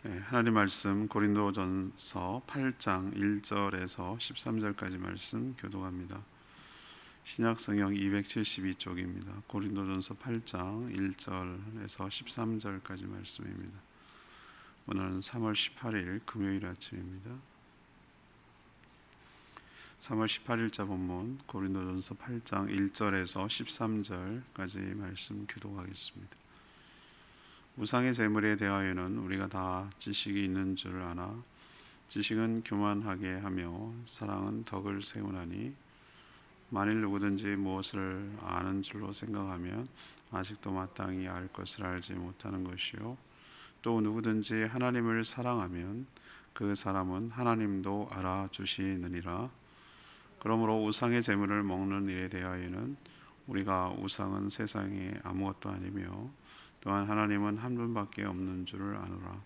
하나님 말씀 고린도전서 8장 1절에서 13절까지 말씀 교독합니다. 신약성경 272쪽입니다. 고린도전서 8장 1절에서 13절까지 말씀입니다. 오늘은 3월 18일 금요일 아침입니다. 3월 18일자 본문 고린도전서 8장 1절에서 13절까지 말씀 교독하겠습니다. 우상의 제물에 대하여는 우리가 다 지식이 있는 줄 아나 지식은 교만하게 하며 사랑은 덕을 세우나니 만일 누구든지 무엇을 아는 줄로 생각하면 아직도 마땅히 알 것을 알지 못하는 것이요 또 누구든지 하나님을 사랑하면 그 사람은 하나님도 알아주시느니라. 그러므로 우상의 제물을 먹는 일에 대하여는 우리가 우상은 세상에 아무것도 아니며 또한 하나님은 한 분밖에 없는 줄을 아노라.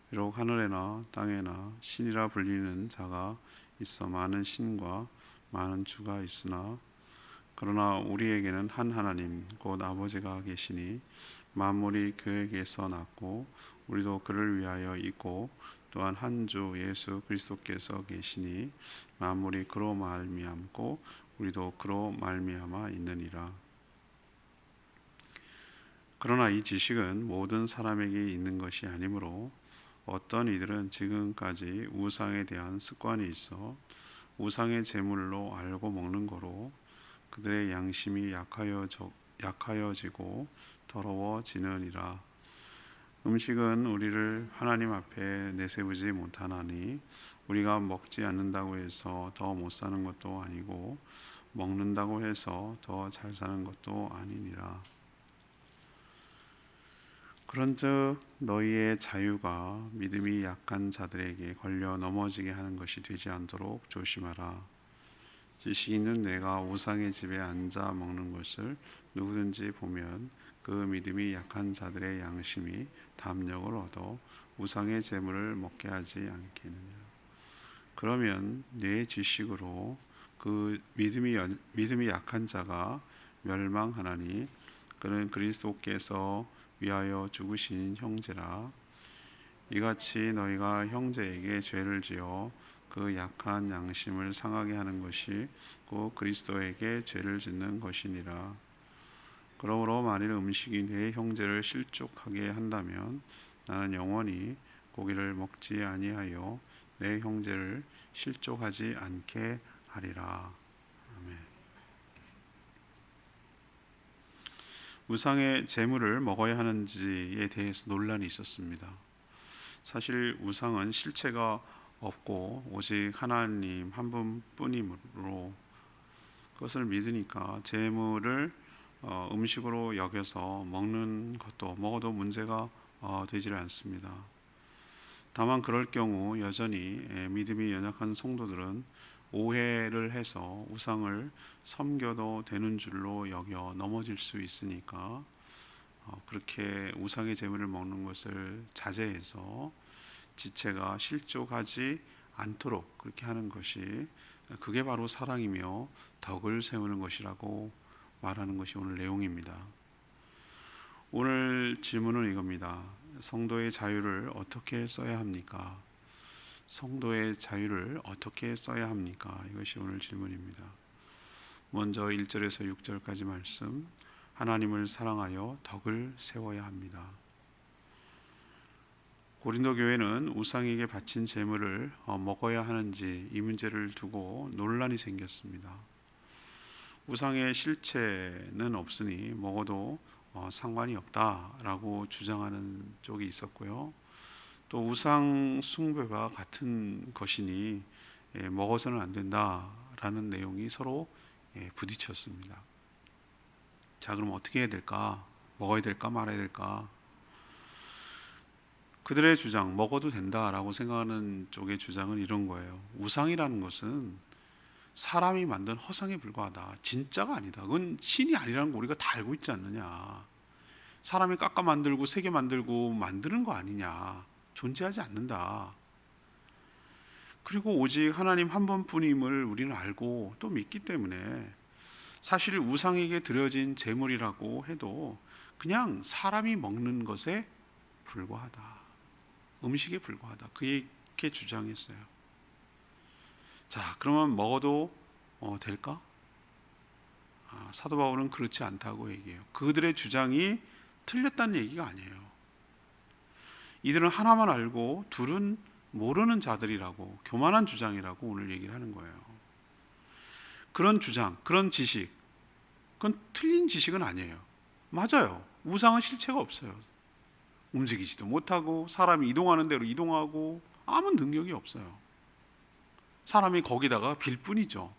비록 하늘에나 땅에나 신이라 불리는 자가 있어 많은 신과 많은 주가 있으나 그러나 우리에게는 한 하나님 곧 아버지가 계시니 만물이 그에게서 났고 우리도 그를 위하여 있고 또한 한 주 예수 그리스도께서 계시니 만물이 그로 말미암고 우리도 그로 말미암아 있느니라. 그러나 이 지식은 모든 사람에게 있는 것이 아니므로 어떤 이들은 지금까지 우상에 대한 습관이 있어 우상의 제물로 알고 먹는 거로 그들의 양심이 약하여지고 더러워지느니라. 음식은 우리를 하나님 앞에 내세우지 못하나니 우리가 먹지 않는다고 해서 더 못 사는 것도 아니고 먹는다고 해서 더 잘 사는 것도 아니니라. 그런즉 너희의 자유가 믿음이 약한 자들에게 걸려 넘어지게 하는 것이 되지 않도록 조심하라. 지식 있는 내가 우상의 집에 앉아 먹는 것을 누구든지 보면 그 믿음이 약한 자들의 양심이 담력을 얻어 우상의 제물을 먹게 하지 않겠느냐. 그러면 내 지식으로 그 믿음이 약한 자가 멸망하나니 그는 그리스도께서 위하여 죽으신 형제라. 이같이 너희가 형제에게 죄를 지어 그 약한 양심을 상하게 하는 것이 곧 그리스도에게 죄를 짓는 것이니라. 그러므로 만일 음식이 내 형제를 실족하게 한다면 나는 영원히 고기를 먹지 아니하여 내 형제를 실족하지 않게 하리라. 아멘. 우상의 제물을 먹어야 하는지에 대해서 논란이 있었습니다. 사실 우상은 실체가 없고 오직 하나님 한 분뿐이므로 그것을 믿으니까 제물을 음식으로 여겨서 먹어도 문제가 되질 않습니다. 다만 그럴 경우 여전히 믿음이 연약한 성도들은 오해를 해서 우상을 섬겨도 되는 줄로 여겨 넘어질 수 있으니까 그렇게 우상의 제물을 먹는 것을 자제해서 지체가 실족하지 않도록 그렇게 하는 것이 그게 바로 사랑이며 덕을 세우는 것이라고 말하는 것이 오늘 내용입니다. 오늘 질문은 이겁니다. 성도의 자유를 어떻게 써야 합니까? 성도의 자유를 어떻게 써야 합니까? 이것이 오늘 질문입니다. 먼저 1절에서 6절까지 말씀, 하나님을 사랑하여 덕을 세워야 합니다. 고린도 교회는 우상에게 바친 제물을 먹어야 하는지 이 문제를 두고 논란이 생겼습니다. 우상의 실체는 없으니 먹어도 상관이 없다라고 주장하는 쪽이 있었고요. 또 우상 숭배와 같은 것이니 먹어서는 안 된다라는 내용이 서로 부딪혔습니다. 자, 그럼 어떻게 해야 될까? 먹어야 될까 말아야 될까? 그들의 주장, 먹어도 된다라고 생각하는 쪽의 주장은 이런 거예요. 우상이라는 것은 사람이 만든 허상에 불과하다. 진짜가 아니다. 그건 신이 아니라는 거 우리가 다 알고 있지 않느냐. 사람이 깎아 만들고 새겨 만들고 만드는 거 아니냐. 존재하지 않는다. 그리고 오직 하나님 한 분뿐임을 우리는 알고 또 믿기 때문에 사실 우상에게 드려진 제물이라고 해도 그냥 사람이 먹는 것에 불과하다. 음식에 불과하다. 그렇게 주장했어요. 자, 그러면 먹어도 될까? 사도 바울은 그렇지 않다고 얘기해요. 그들의 주장이 틀렸다는 얘기가 아니에요. 이들은 하나만 알고 둘은 모르는 자들이라고, 교만한 주장이라고 오늘 얘기를 하는 거예요. 그런 주장, 그런 지식, 그건 틀린 지식은 아니에요. 맞아요. 우상은 실체가 없어요. 움직이지도 못하고 사람이 이동하는 대로 이동하고 아무 능력이 없어요. 사람이 거기다가 빌 뿐이죠.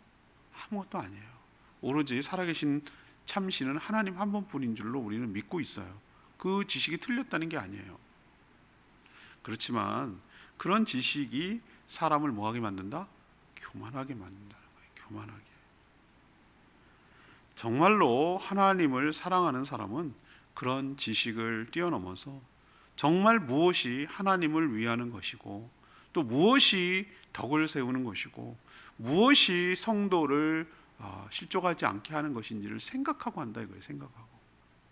아무것도 아니에요. 오로지 살아계신 참신은 하나님 한 분뿐인 줄로 우리는 믿고 있어요. 그 지식이 틀렸다는 게 아니에요. 그렇지만 그런 지식이 사람을 뭐하게 만든다? 교만하게 만든다는 거예요. 교만하게. 정말로 하나님을 사랑하는 사람은 그런 지식을 뛰어넘어서 정말 무엇이 하나님을 위하는 것이고 또 무엇이 덕을 세우는 것이고 무엇이 성도를 실족하지 않게 하는 것인지를 생각하고 한다 이거예요. 생각하고.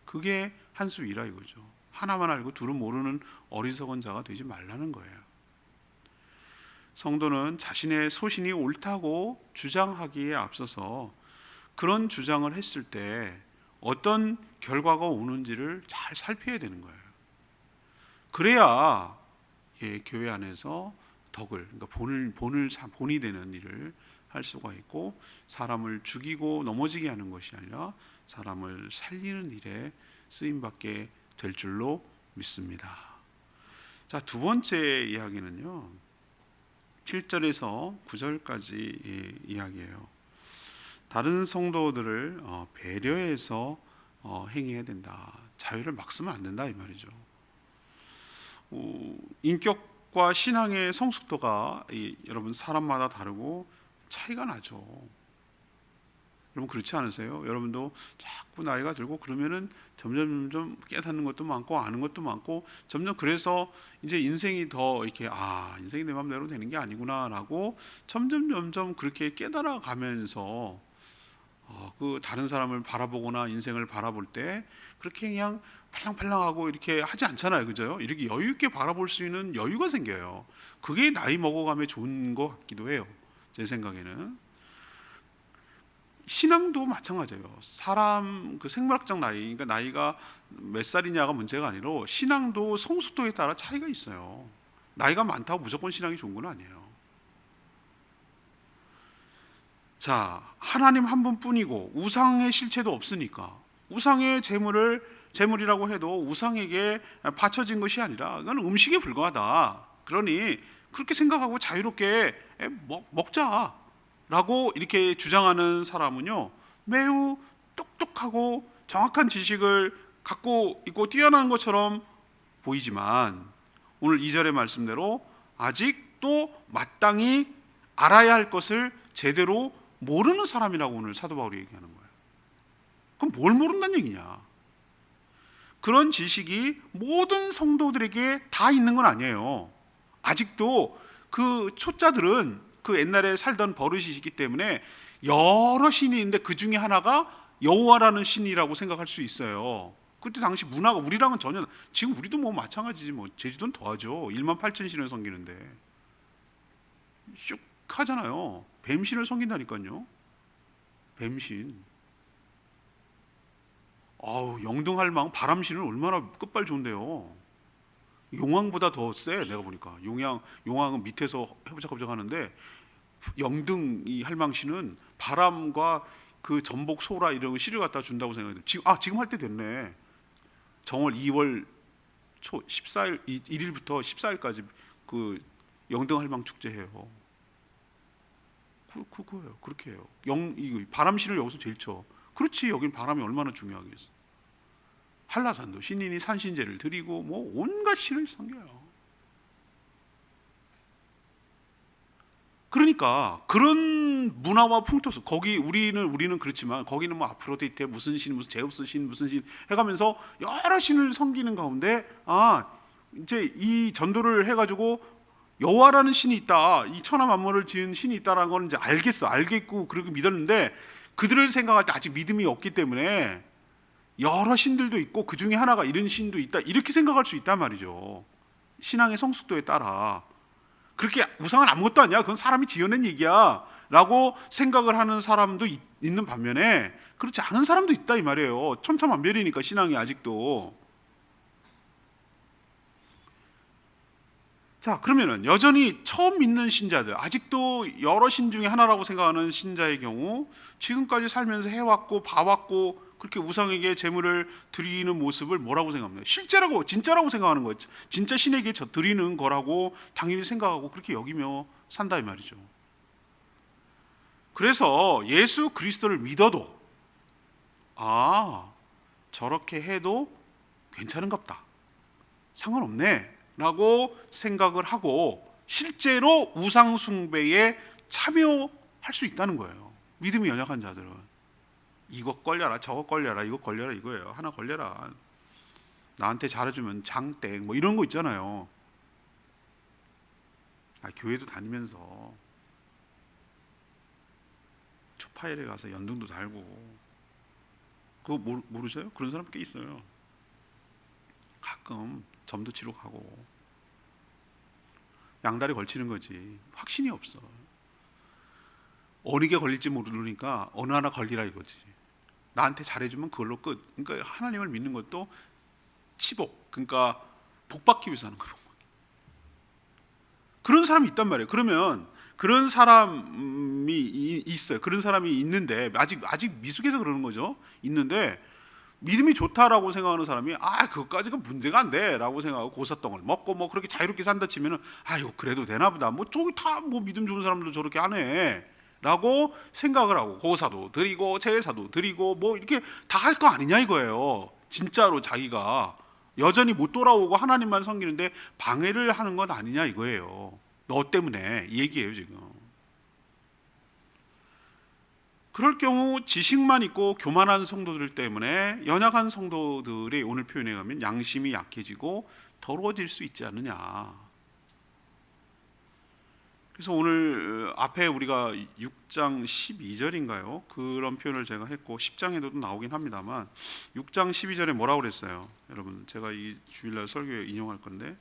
그게 한수위라 이거죠. 하나만 알고 둘은 모르는 어리석은 자가 되지 말라는 거예요. 성도는 자신의 소신이 옳다고 주장하기에 앞서서 그런 주장을 했을 때 어떤 결과가 오는지를 잘 살펴야 되는 거예요. 그래야 교회 안에서 덕을, 그러니까 본이 되는 일을 할 수가 있고 사람을 죽이고 넘어지게 하는 것이 아니라 사람을 살리는 일에 쓰임받게 될 줄로 믿습니다. 자, 두 번째 이야기는요, 7절에서 9절까지 이야기예요. 다른 성도들을 배려해서 행해야 된다. 자유를 막 쓰면 안 된다 이 말이죠. 인격과 신앙의 성숙도가 여러분 사람마다 다르고 차이가 나죠. 여러분 그렇지 않으세요? 여러분도 자꾸 나이가 들고 그러면은 점점 깨닫는 것도 많고 아는 것도 많고 점점 그래서 이제 인생이 더 이렇게 인생이 내 마음대로 되는 게 아니구나라고 점점 그렇게 깨달아가면서 그 다른 사람을 바라보거나 인생을 바라볼 때 그렇게 그냥 팔랑팔랑하고 이렇게 하지 않잖아요, 그죠? 이렇게 여유 있게 바라볼 수 있는 여유가 생겨요. 그게 나이 먹어감에 좋은 것 같기도 해요. 제 생각에는. 신앙도 마찬가지예요. 사람 그 생물학적 나이, 그러니까 나이가 몇 살이냐가 문제가 아니라 신앙도 성숙도에 따라 차이가 있어요. 나이가 많다고 무조건 신앙이 좋은 건 아니에요. 자, 하나님 한 분뿐이고 우상의 실체도 없으니까 우상의 재물이라고 해도 우상에게 바쳐진 것이 아니라 그건 음식에 불과하다. 그러니 그렇게 생각하고 자유롭게 먹자라고 이렇게 주장하는 사람은요, 매우 똑똑하고 정확한 지식을 갖고 있고 뛰어난 것처럼 보이지만 오늘 2절의 말씀대로 아직도 마땅히 알아야 할 것을 제대로 모르는 사람이라고 오늘 사도 바울이 얘기하는 거예요. 그럼 뭘 모른다는 얘기냐? 그런 지식이 모든 성도들에게 다 있는 건 아니에요. 아직도 그 초짜들은 그 옛날에 살던 버릇이 있기 때문에 여러 신이 있는데 그 중에 하나가 여호와라는 신이라고 생각할 수 있어요. 그때 당시 문화가 우리랑은 전혀, 지금 우리도 뭐 마찬가지지, 뭐 제주도는 더하죠. 18,000신을 섬기는데 슉 하잖아요. 뱀신을 섬긴다니까요. 뱀신. 영등할망 바람신은 얼마나 끝발 좋은데요. 용왕보다 더 세. 내가 보니까 용왕은 밑에서 해부작업작 하는데 영등 이 할망신은 바람과 그 전복 소라 이런 씨를 갖다 준다고 생각해요. 지금 할 때 됐네. 정월 2월 초 14일 1일부터 14일까지 그 영등할망 축제해요. 그거예요. 그렇게 해요. 바람신을 여기서 제일 쳐. 그렇지, 여긴 바람이 얼마나 중요하겠어. 한라산도 신인이 산신제를 드리고 뭐 온갖 신을 섬겨요. 그러니까 그런 문화와 풍토, 거기 우리는 그렇지만 거기는 뭐 아프로디테 무슨 신, 무슨 제우스 신, 무슨 신 해가면서 여러 신을 섬기는 가운데 이제 이 전도를 해가지고 여호와라는 신이 있다, 이 천하 만물을 지은 신이 있다라는 걸 이제 알겠고 그렇게 믿었는데 그들을 생각할 때 아직 믿음이 없기 때문에 여러 신들도 있고 그 중에 하나가 이런 신도 있다 이렇게 생각할 수 있단 말이죠. 신앙의 성숙도에 따라. 그렇게 우상은 아무것도 아니야, 그건 사람이 지어낸 얘기야 라고 생각을 하는 사람도 있는 반면에 그렇지 않은 사람도 있다 이 말이에요. 천차만별이니까 신앙이 아직도. 자, 그러면은 여전히 처음 믿는 신자들, 아직도 여러 신 중에 하나라고 생각하는 신자의 경우, 지금까지 살면서 해왔고 봐왔고 그렇게 우상에게 제물을 드리는 모습을 뭐라고 생각합니까? 실제라고, 진짜라고 생각하는 거예요. 진짜 신에게 드리는 거라고 당연히 생각하고 그렇게 여기며 산다 이 말이죠. 그래서 예수 그리스도를 믿어도 저렇게 해도 괜찮은갑다, 상관없네 라고 생각을 하고 실제로 우상 숭배에 참여할 수 있다는 거예요. 믿음이 연약한 자들은 이거 걸려라 저거 걸려라 이거 걸려라 이거예요. 하나 걸려라, 나한테 잘해주면 장땡 뭐 이런 거 있잖아요. 교회도 다니면서 초파일에 가서 연등도 달고 그거 모르세요? 그런 사람 꽤 있어요. 가끔 점도 치러 가고 양다리 걸치는 거지 확신이 없어. 어느 게 걸릴지 모르니까 어느 하나 걸리라 이거지. 나한테 잘해주면 그걸로 끝. 그러니까 하나님을 믿는 것도 치복, 그러니까 복받기 위해서 하는 거예요. 그런 사람이 있단 말이에요. 그러면 그런 사람이 있어요. 그런 사람이 있는데 아직 미숙해서 그러는 거죠. 있는데 믿음이 좋다라고 생각하는 사람이 그것까지가 문제가 안 돼라고 생각하고 고사똥을 먹고 뭐 그렇게 자유롭게 산다 치면은 이거 그래도 되나보다, 뭐 저기 다 뭐 믿음 좋은 사람들 저렇게 하네라고 생각을 하고 고사도 드리고 제사도 드리고 뭐 이렇게 다 할 거 아니냐 이거예요. 진짜로 자기가 여전히 못 돌아오고 하나님만 섬기는데 방해를 하는 건 아니냐 이거예요. 너 때문에 이 얘기예요 지금. 그럴 경우 지식만 있고 교만한 성도들 때문에 연약한 성도들의 오늘 표현에 가면 양심이 약해지고 더러워질 수 있지 않느냐. 그래서 오늘 앞에 우리가 6장 12절인가요? 그런 표현을 제가 했고 10장에도 나오긴 합니다만 6장 12절에 뭐라고 그랬어요? 여러분, 제가 이 주일날 설교에 인용할 건데,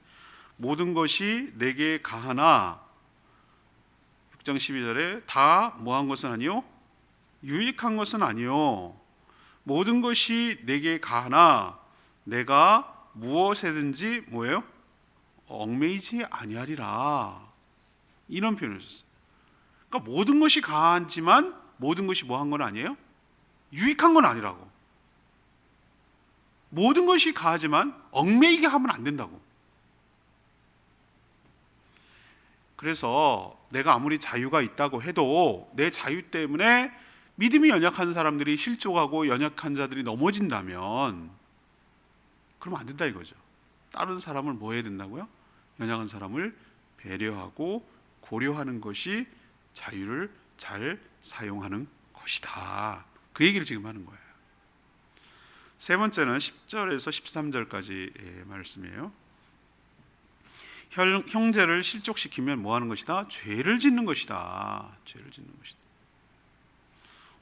모든 것이 내게 가하나 6장 12절에 다 뭐한 것은 아니요? 유익한 것은 아니요. 모든 것이 내게 가하나 내가 무엇에든지 뭐예요? 얽매이지 아니하리라. 이런 표현을 썼어요. 그러니까 모든 것이 가하지만 모든 것이 뭐한 건 아니에요? 유익한 건 아니라고. 모든 것이 가하지만 얽매이게 하면 안 된다고. 그래서 내가 아무리 자유가 있다고 해도 내 자유 때문에 믿음이 연약한 사람들이 실족하고 연약한 자들이 넘어진다면 그러면 안 된다 이거죠. 다른 사람을 뭐 해야 된다고요? 연약한 사람을 배려하고 고려하는 것이 자유를 잘 사용하는 것이다. 그 얘기를 지금 하는 거예요. 세 번째는 10절에서 13절까지 말씀이에요. 형제를 실족시키면 뭐 하는 것이다? 죄를 짓는 것이다. 죄를 짓는 것이다.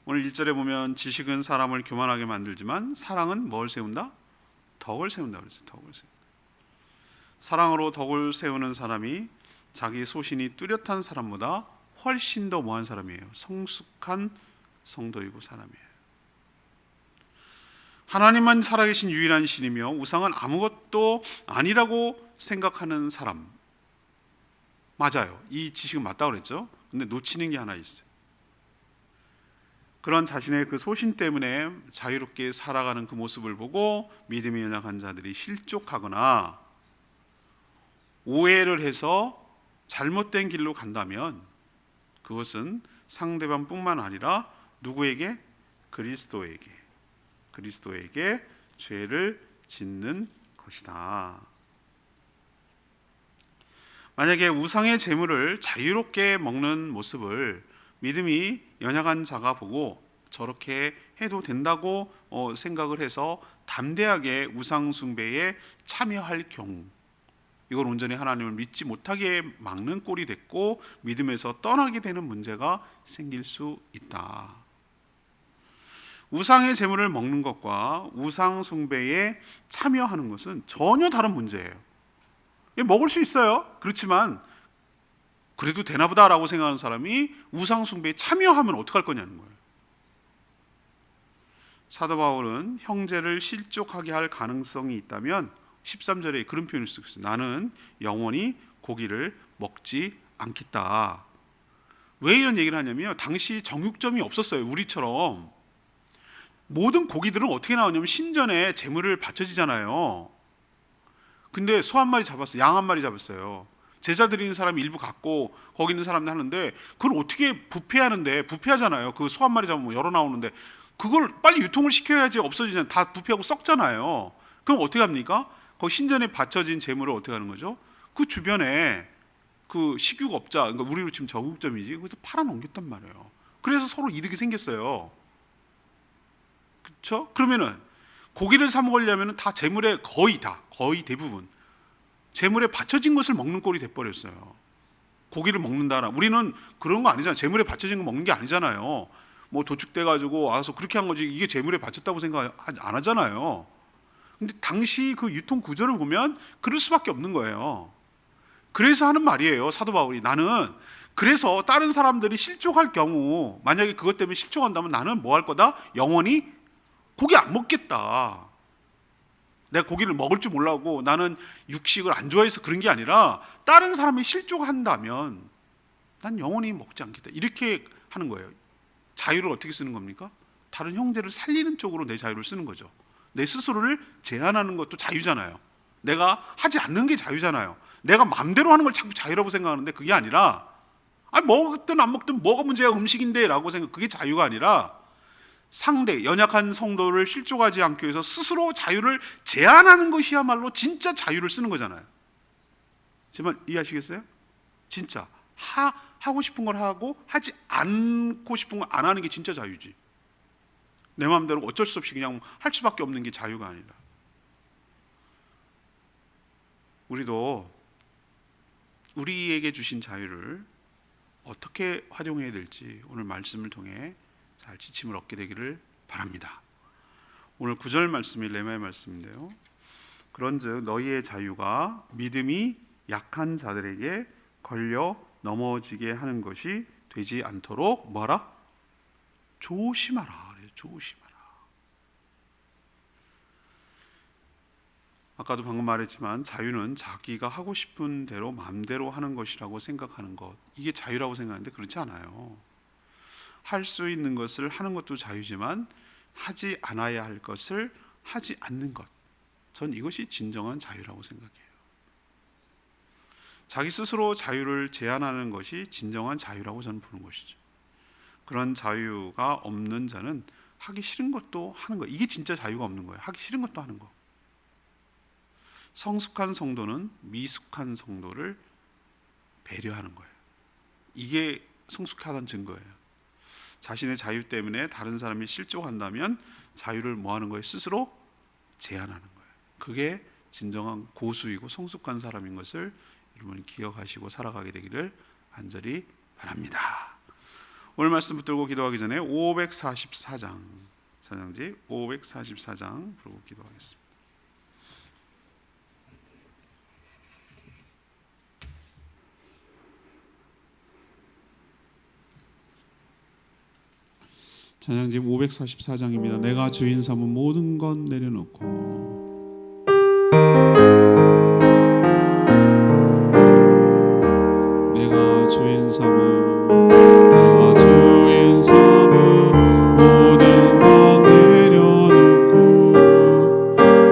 오늘 1절에 보면 지식은 사람을 교만하게 만들지만 사랑은 뭘 세운다? 덕을 세운다 그랬어요. 덕을 세운다. 사랑으로 덕을 세우는 사람이 자기 소신이 뚜렷한 사람보다 훨씬 더 뭐한 사람이에요? 성숙한 성도이고 사람이에요. 하나님만 살아계신 유일한 신이며 우상은 아무것도 아니라고 생각하는 사람, 맞아요. 이 지식은 맞다고 그랬죠. 근데 놓치는 게 하나 있어요. 그런 자신의 그 소신 때문에 자유롭게 살아가는 그 모습을 보고 믿음이 연약한 자들이 실족하거나 오해를 해서 잘못된 길로 간다면 그것은 상대방뿐만 아니라 누구에게? 그리스도에게 죄를 짓는 것이다. 만약에 우상의 재물을 자유롭게 먹는 모습을 믿음이 연약한 자가 보고 저렇게 해도 된다고 생각을 해서 담대하게 우상 숭배에 참여할 경우, 이걸 온전히 하나님을 믿지 못하게 막는 꼴이 됐고 믿음에서 떠나게 되는 문제가 생길 수 있다. 우상의 재물을 먹는 것과 우상 숭배에 참여하는 것은 전혀 다른 문제예요. 먹을 수 있어요. 그렇지만 그래도 되나보다라고 생각하는 사람이 우상 숭배에 참여하면 어떡할 거냐는 거예요. 사도 바울은 형제를 실족하게 할 가능성이 있다면 13절에 그런 표현을 쓰고 있어요. 나는 영원히 고기를 먹지 않겠다. 왜 이런 얘기를 하냐면 당시 정육점이 없었어요. 우리처럼. 모든 고기들은 어떻게 나오냐면 신전에 제물을 바쳐지잖아요. 근데 소 한 마리 잡았어요. 양 한 마리 잡았어요. 제사 드리는 사람이 일부 갖고 거기 있는 사람들 하는데 그걸 어떻게 부패하는데, 부패하잖아요. 그 소 한 마리 잡으면 여러 나오는데 그걸 빨리 유통을 시켜야지 없어지잖아요. 다 부패하고 썩잖아요. 그럼 어떻게 합니까? 거기 신전에 바쳐진 제물을 어떻게 하는 거죠? 그 주변에 그 식육업자, 그러니까 우리로 지금 정육점이지, 거기서 팔아 넘겼단 말이에요. 그래서 서로 이득이 생겼어요. 그렇죠? 그러면은 고기를 사 먹으려면 다 제물에 거의 대부분 제물에 바쳐진 것을 먹는 꼴이 돼버렸어요. 고기를 먹는다라. 우리는 그런 거 아니잖아요. 제물에 바쳐진 거 먹는 게 아니잖아요. 뭐 도축돼 가지고 와서 그렇게 한 거지 이게 제물에 바쳤다고 생각 안 하잖아요. 근데 당시 그 유통 구조를 보면 그럴 수밖에 없는 거예요. 그래서 하는 말이에요. 사도 바울이 나는 그래서 다른 사람들이 실족할 경우 만약에 그것 때문에 실족한다면 나는 뭐 할 거다? 영원히 고기 안 먹겠다. 내가 고기를 먹을 줄 몰라고 나는 육식을 안 좋아해서 그런 게 아니라 다른 사람이 실족한다면 난 영원히 먹지 않겠다. 이렇게 하는 거예요. 자유를 어떻게 쓰는 겁니까? 다른 형제를 살리는 쪽으로 내 자유를 쓰는 거죠. 내 스스로를 제한하는 것도 자유잖아요. 내가 하지 않는 게 자유잖아요. 내가 마음대로 하는 걸 자꾸 자유라고 생각하는데 그게 아니라 먹든 안 먹든 뭐가 문제야 음식인데 라고 생각. 그게 자유가 아니라 상대 연약한 성도를 실족하지 않기 위해서 스스로 자유를 제한하는 것이야말로 진짜 자유를 쓰는 거잖아요. 정말 이해하시겠어요? 진짜 하고 싶은 걸 하고 하지 않고 싶은 걸 안 하는 게 진짜 자유지. 내 마음대로 어쩔 수 없이 그냥 할 수밖에 없는 게 자유가 아니라. 우리도 우리에게 주신 자유를 어떻게 활용해야 될지 오늘 말씀을 통해 잘 지침을 얻게 되기를 바랍니다. 오늘 9절 말씀이 레마의 말씀인데요. 그런즉 너희의 자유가 믿음이 약한 자들에게 걸려 넘어지게 하는 것이 되지 않도록 뭐하라? 조심하라. 조심하라. 아까도 방금 말했지만 자유는 자기가 하고 싶은 대로 마음대로 하는 것이라고 생각하는 것, 이게 자유라고 생각하는데 그렇지 않아요. 할 수 있는 것을 하는 것도 자유지만 하지 않아야 할 것을 하지 않는 것, 전 이것이 진정한 자유라고 생각해요. 자기 스스로 자유를 제한하는 것이 진정한 자유라고 저는 보는 것이죠. 그런 자유가 없는 자는 하기 싫은 것도 하는 거, 이게 진짜 자유가 없는 거예요. 하기 싫은 것도 하는 거. 성숙한 성도는 미숙한 성도를 배려하는 거예요. 이게 성숙하다는 증거예요. 자신의 자유 때문에 다른 사람이 실족한다면 자유를 뭐 하는 거예요? 스스로 제한하는 거예요. 그게 진정한 고수이고 성숙한 사람인 것을 여러분이 기억하시고 살아가게 되기를 간절히 바랍니다. 오늘 말씀 붙들고 기도하기 전에 544장 찬양지 544장 부르고 기도하겠습니다. 찬양집 544장입니다. 내가 주인 삼은 모든 것 내려놓고 내가 주인 삼은 모든 것 내려놓고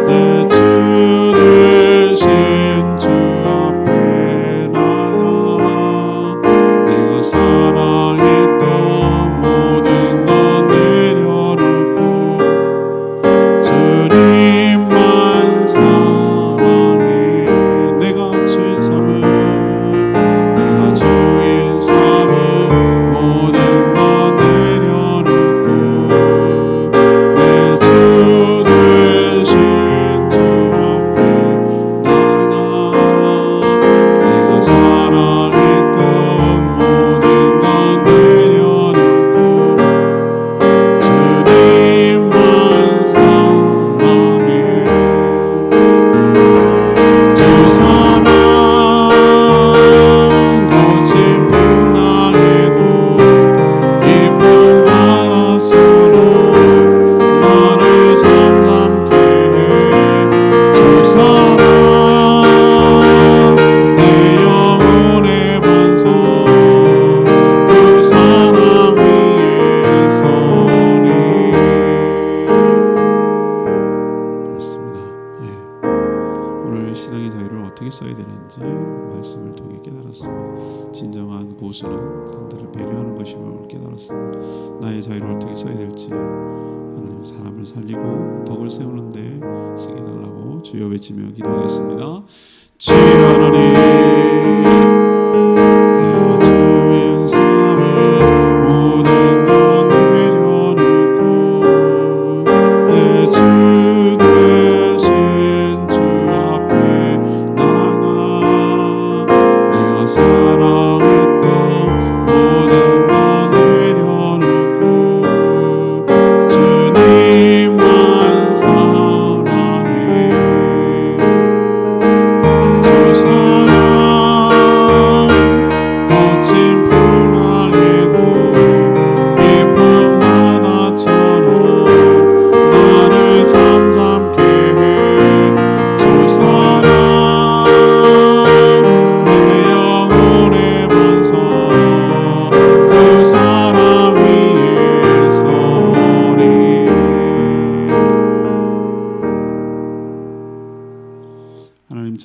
내 주 대신 주 앞에 나가 내가 사랑했던 모든 것 주님만 사랑해. 내가 주인 삼은 모든 것 내려놓고 내 주 대신 주 앞에 나가 내가 사랑했던 모든 것 내려놓고 주님만 사랑해. 주 사랑 말씀을 통해 깨달았습니다. 진정한 고수는 상대를 배려하는 것임을 깨달았습니다. 나의 자유를 어떻게 써야 될지 하나님 사람을 살리고 덕을 세우는데 쓰게 달라고 주여 외치며 기도하겠습니다. 주여 하나님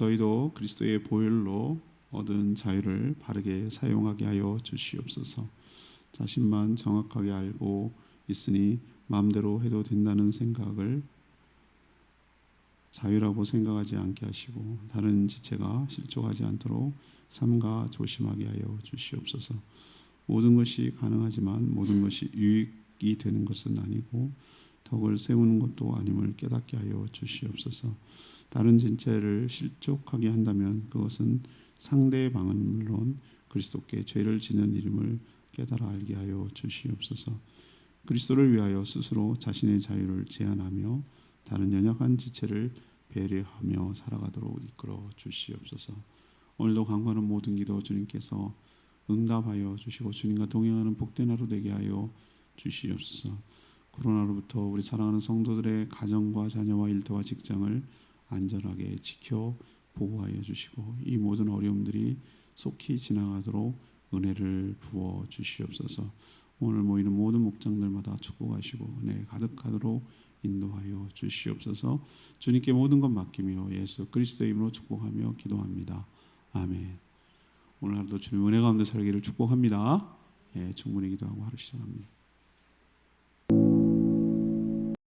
저희도 그리스도의 보혈로 얻은 자유를 바르게 사용하게 하여 주시옵소서. 자신만 정확하게 알고 있으니 마음대로 해도 된다는 생각을 자유라고 생각하지 않게 하시고 다른 지체가 실족하지 않도록 삼가 조심하게 하여 주시옵소서. 모든 것이 가능하지만 모든 것이 유익이 되는 것은 아니고 덕을 세우는 것도 아님을 깨닫게 하여 주시옵소서. 다른 지체를 실족하게 한다면 그것은 상대방은 물론 그리스도께 죄를 지는 일임을 깨달아 알게 하여 주시옵소서. 그리스도를 위하여 스스로 자신의 자유를 제한하며 다른 연약한 지체를 배려하며 살아가도록 이끌어 주시옵소서. 오늘도 간구하는 모든 기도 주님께서 응답하여 주시고 주님과 동행하는 복된 하루 되게 하여 주시옵소서. 코로나로부터 우리 사랑하는 성도들의 가정과 자녀와 일터와 직장을 안전하게 지켜 보호하여 주시고 이 모든 어려움들이 속히 지나가도록 은혜를 부어 주시옵소서. 오늘 모이는 모든 목장들마다 축복하시고 은혜 가득하도록 인도하여 주시옵소서. 주님께 모든 것 맡기며 예수 그리스도의 이름으로 축복하며 기도합니다. 아멘. 오늘 하루도 주님 은혜 가운데 살기를 축복합니다. 예, 충분히 기도하고 하루 시작합니다.